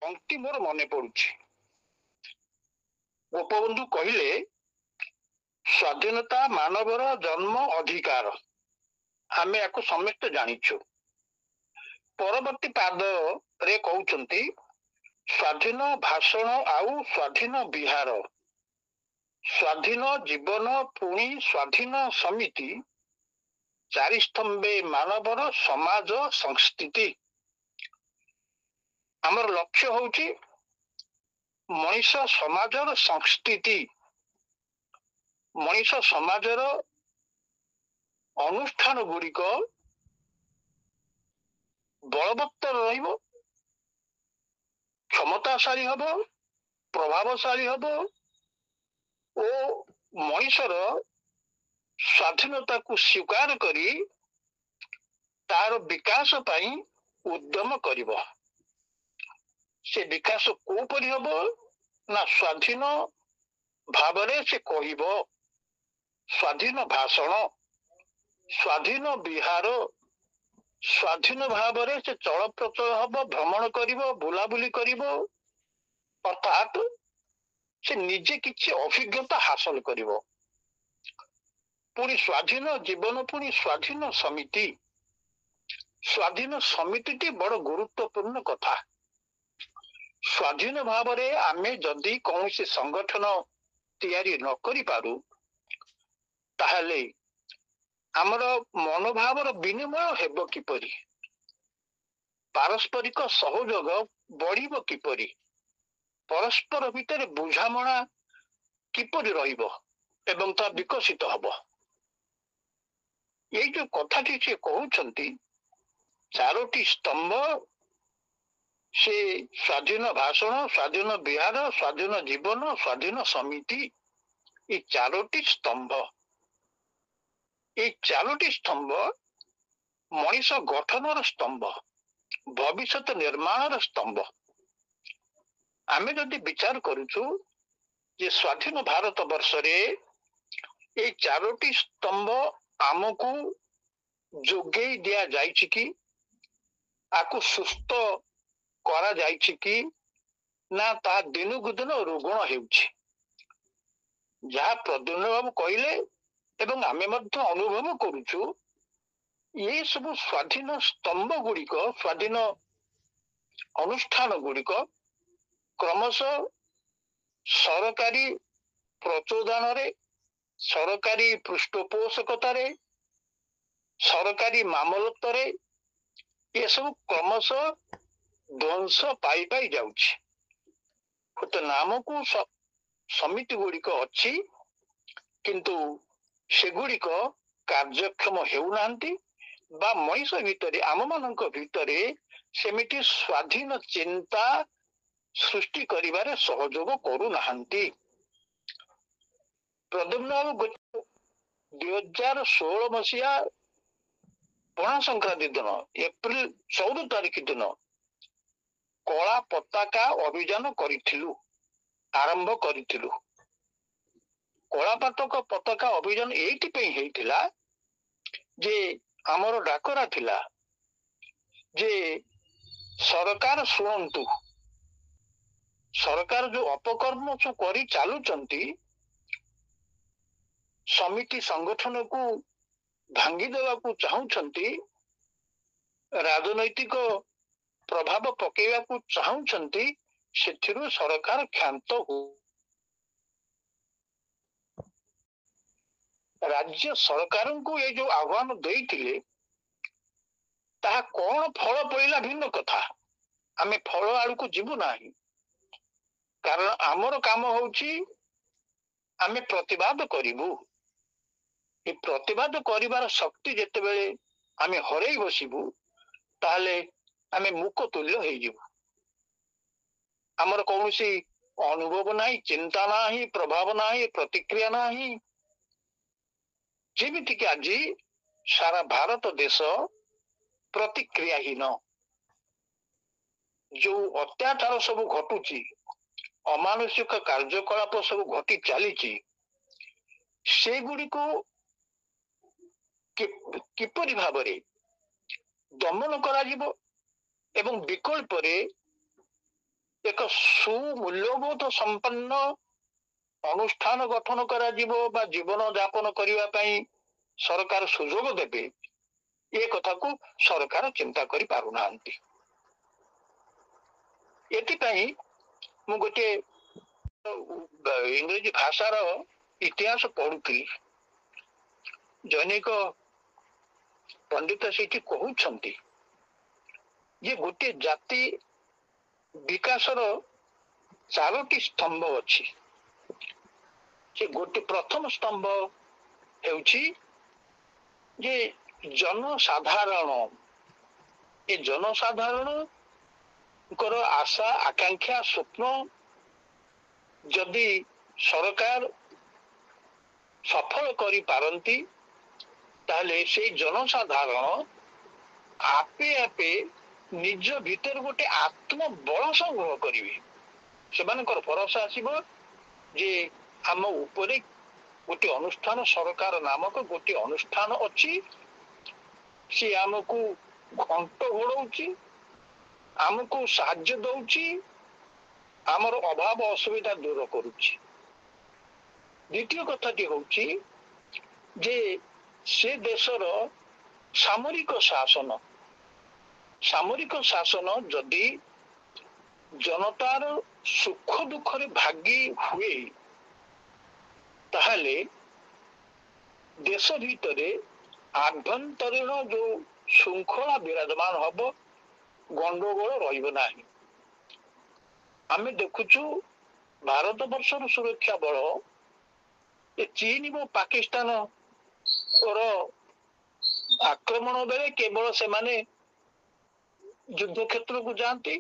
ପଂକ୍ତି ମୋର ମନେ ପଡୁଛି। ଗୋପବନ୍ଧୁ କହିଲେ, ସ୍ୱାଧୀନତା ମାନବର ଜନ୍ମ ଅଧିକାର। ଆମେ ୟାକୁ ସମସ୍ତେ ଜାଣିଛୁ। ପରବର୍ତ୍ତୀ ପାଦରେ କହୁଛନ୍ତି, ସ୍ୱାଧୀନ ଭାଷଣ ଆଉ ସ୍ୱାଧୀନ ବିହାର, ସ୍ୱାଧୀନ ଜୀବନ ପୁଣି ସ୍ୱାଧୀନ ସମିତି, ଚାରି ସ୍ତମ୍ଭେ ମାନବର ସମାଜ ସଂସ୍କୃତି। ଆମର ଲକ୍ଷ୍ୟ ହଉଛି ମଣିଷ ସମାଜର ସଂସ୍କୃତି, ମଣିଷ ସମାଜର ଅନୁଷ୍ଠାନ ଗୁଡ଼ିକ ବଳବତ୍ତର ରହିବ, କ୍ଷମତାଶାଳୀ ହବ, ପ୍ରଭାବଶାଳୀ ହବ ଓ ମଣିଷର ସ୍ୱାଧୀନତାକୁ ସ୍ୱୀକାର କରି ତାର ବିକାଶ ପାଇଁ ଉଦ୍ୟମ କରିବ। ସେ ବିକାଶ କୋଉପରି ହବ ନା ସ୍ୱାଧୀନ ଭାବରେ ସେ କହିବ, ସ୍ୱାଧୀନ ଭାଷଣ, ସ୍ୱାଧୀନ ବିହାର, ସ୍ୱାଧୀନ ଭାବରେ ସେ ଚଳପ୍ରଚଳ ହବ, ଭ୍ରମଣ କରିବ, ବୁଲାବୁଲି କରିବ, ଅର୍ଥାତ୍ ସେ ନିଜେ କିଛି ଅଭିଜ୍ଞତା ହାସଲ କରିବ। ପୁଣି ସ୍ୱାଧୀନ ଜୀବନ ପୁଣି ସ୍ୱାଧୀନ ସମିତି। ସ୍ୱାଧୀନ ସମିତିଟି ବଡ ଗୁରୁତ୍ୱପୂର୍ଣ୍ଣ କଥା। ସ୍ୱାଧୀନ ଭାବରେ ଆମେ ଯଦି କୌଣସି ସଂଗଠନ ତିଆରି ନ କରିପାରୁ, ତାହେଲେ ଆମର ମନୋଭାବର ବିନିମୟ ହେବ କିପରି? ପାରସ୍ପରିକ ସହଯୋଗ ବଢିବ କିପରି? ପରସ୍ପର ଭିତରେ ବୁଝାମଣା କିପରି ରହିବ ଏବଂ ତା ବିକଶିତ ହବ? ଏଇ ଯୋଉ କଥାଟି ସେ କହୁଛନ୍ତି, ଚାରୋଟି ସ୍ତମ୍ଭ, ସେ ସ୍ୱାଧୀନ ଭାଷଣ, ସ୍ୱାଧୀନ ବିହାର, ସ୍ୱାଧୀନ ଜୀବନ, ସ୍ୱାଧୀନ ସମିତି, এই ଚାରୋଟି ସ୍ତମ୍ଭ। এই ଚାରୋଟି ସ୍ତମ୍ଭ ମଣିଷ ଗଠନର ସ୍ତମ୍ଭ, ଭବିଷ୍ୟତ ନିର୍ମାଣର ସ୍ତମ୍ଭ। ଆମେ ଯଦି ବିଚାର କରୁଛୁ ଯେ ସ୍ୱାଧୀନ ଭାରତ ବର୍ଷରେ এই ଚାରୋଟି ସ୍ତମ୍ଭ ଆମକୁ ଯୋଗେଇ ଦିଆଯାଇଛି କି, ଆକୁ ସୁସ୍ଥ କରାଯାଇଛି କି ନା ତାହା ଦିନକୁ ଦିନ ରୁଗ୍ଣ ହେଉଛି। ଯାହା ପ୍ରଦ୍ୟୁମ୍ନ ବାବୁ କହିଲେ ଏବଂ ଆମେ ମଧ୍ୟ ଅନୁଭବ କରୁଛୁ, ଏ ସବୁ ସ୍ୱାଧୀନ ସ୍ତମ୍ଭ ଗୁଡ଼ିକ, ସ୍ୱାଧୀନ ଅନୁଷ୍ଠାନ ଗୁଡ଼ିକ କ୍ରମଶଃ ସରକାରୀ ପ୍ରଚୋଦନାରେ, ସରକାରୀ ପୃଷ୍ଠପୋଷକତାରେ, ସରକାରୀ ମାମଲତରେ ଏସବୁ କ୍ରମଶଃ ଧ୍ୱଂସ ପାଇ ପାଇ ଯାଉଛି। ହୁଏତ ନାମକୁ ସମିତି ଗୁଡ଼ିକ ଅଛି, କିନ୍ତୁ ସେଗୁଡ଼ିକ କାର୍ଯ୍ୟକ୍ଷମ ହେଉନାହାନ୍ତି ବା ମଣିଷ ଭିତରେ, ଆମମାନଙ୍କ ଭିତରେ ସେମିତି ସ୍ୱାଧୀନ ଚିନ୍ତା ସୃଷ୍ଟି କରିବାରେ ସହଯୋଗ କରୁନାହାନ୍ତି। ପ୍ରଦ୍ୟୁମ୍ନ 2016 ମସିହା ପଣା ସଂକ୍ରାନ୍ତି ଦିନ, ଏପ୍ରିଲ 14 ତାରିଖ ଦିନ କଳା ପତାକା ଅଭିଯାନ କରିଥିଲୁ, ଆରମ୍ଭ କରିଥିଲୁ। କଳା ପତାକା ଅଭିଯାନ ଏଇଥିପାଇଁ ହେଇଥିଲା ଯେ ଆମର ଡାକରା ଥିଲା ଯେ ସରକାର ଶୁଣନ୍ତୁ, ସରକାର ଯୋଉ ଅପକର୍ମ ସବୁ କରି ଚାଲୁଛନ୍ତି, ସମିତି ସଂଗଠନକୁ ଭାଙ୍ଗି ଦେବାକୁ ଚାହୁଁଛନ୍ତି, ରାଜନୈତିକ ପ୍ରଭାବ ପକେଇବାକୁ ଚାହୁଁଛନ୍ତି, ସେଥିରୁ ସରକାର କ୍ଷାନ୍ତ ହଉ। ରାଜ୍ୟ ସରକାରଙ୍କୁ ଏ ଯୋଉ ଆହ୍ୱାନ ଦେଇଥିଲେ, ତାହା କଣ ଫଳ ପଇଲା ଭିନ୍ନ କଥା। ଆମେ ଫଳ ଆଡକୁ ଯିବୁ ନାହିଁ, କାରଣ ଆମର କାମ ହଉଛି ଆମେ ପ୍ରତିବାଦ କରିବୁ। ଏ ପ୍ରତିବାଦ କରିବାର ଶକ୍ତି ଯେତେବେଳେ ଆମେ ହରେଇ ବସିବୁ, ତାହେଲେ ଆମେ ମୂକ ତୁଲ୍ୟ ହେଇଯିବୁ। ଆମର କୌଣସି ଅନୁଭବ ନାହିଁ, ଚିନ୍ତା ନାହିଁ, ପ୍ରଭାବ ନାହିଁ, ପ୍ରତିକ୍ରିୟା ନାହିଁ। ଯେମିତିକି ଆଜି ସାରା ଭାରତ ଦେଶ ପ୍ରତିକ୍ରିୟାହୀନ। ଯୋଉ ଅତ୍ୟାଚାର ସବୁ ଘଟୁଛି, ଅମାନୁଷିକ କାର୍ଯ୍ୟକଳାପ ସବୁ ଘଟି ଚାଲିଛି, ସେଗୁଡ଼ିକୁ କିପରି ଭାବରେ ଦମନ କରାଯିବ ଏବଂ ବିକଳ୍ପରେ ଏକ ସୁମୂଲ୍ୟବୋଧ ସମ୍ପନ୍ନ ଅନୁଷ୍ଠାନ ଗଠନ କରାଯିବ ବା ଜୀବନ ଯାପନ କରିବା ପାଇଁ ସରକାର ସୁଯୋଗ ଦେବେ, ଏ କଥାକୁ ସରକାର ଚିନ୍ତା କରିପାରୁନାହାନ୍ତି। ଏଥିପାଇଁ ମୁଁ ଗୋଟିଏ ଇଂରେଜୀ ଭାଷାର ଇତିହାସ ପଢୁଥିଲି। ଜନୈକ ପଣ୍ଡିତ ସେଇଠି କହୁଛନ୍ତି ଯେ ଗୋଟିଏ ଜାତି ବିକାଶର 4ଟି ସ୍ତମ୍ଭ ଅଛି। ସେ ଗୋଟେ ପ୍ରଥମ ସ୍ତମ୍ଭ ହେଉଛି ଯେ ଜନସାଧାରଣ। ଏ ଜନସାଧାରଣଙ୍କର ଆଶା ଆକାଂକ୍ଷା ସ୍ୱପ୍ନ ଯଦି ସରକାର ସଫଳ କରିପାରନ୍ତି, ତାହେଲେ ସେଇ ଜନସାଧାରଣ ଆପେ ଆପେ ନିଜ ଭିତରେ ଗୋଟେ ଆତ୍ମବଳ ସଂଗ୍ରହ କରିବେ। ସେମାନଙ୍କର ଭରସା ଆସିବ ଯେ ଆମ ଉପରେ ଗୋଟେ ଅନୁଷ୍ଠାନ, ସରକାର ନାମକ ଗୋଟେ ଅନୁଷ୍ଠାନ ଅଛି, ସେ ଆମକୁ ଘଣ୍ଟ ଘୋଡଉଛି, ଆମକୁ ସାହାଯ୍ୟ ଦଉଛି, ଆମର ଅଭାବ ଅସୁବିଧା ଦୂର କରୁଛି। ଦ୍ୱିତୀୟ କଥାଟି ହଉଛି ଯେ ସେ ଦେଶର ସାମରିକ ଶାସନ ଯଦି ଜନତାର ସୁଖ ଦୁଃଖରେ ଭାଗି ହୁଏ, ତାହେଲେ ଦେଶ ଭିତରେ ଆଭ୍ୟନ୍ତରୀଣ ଯୋଉ ଶୃଙ୍ଖଳା ବିରାଜମାନ ହବ, ଗଣ୍ଡଗୋଳ ରହିବ ନାହିଁ। ଆମେ ଦେଖୁଛୁ ଭାରତ ବର୍ଷର ସୁରକ୍ଷା ବଳ ଚୀନ ଓ ପାକିସ୍ତାନ ଆକ୍ରମଣ ବେଳେ କେବଳ ସେମାନେ ଯୁଦ୍ଧ କ୍ଷେତ୍ରକୁ ଯାଆନ୍ତି,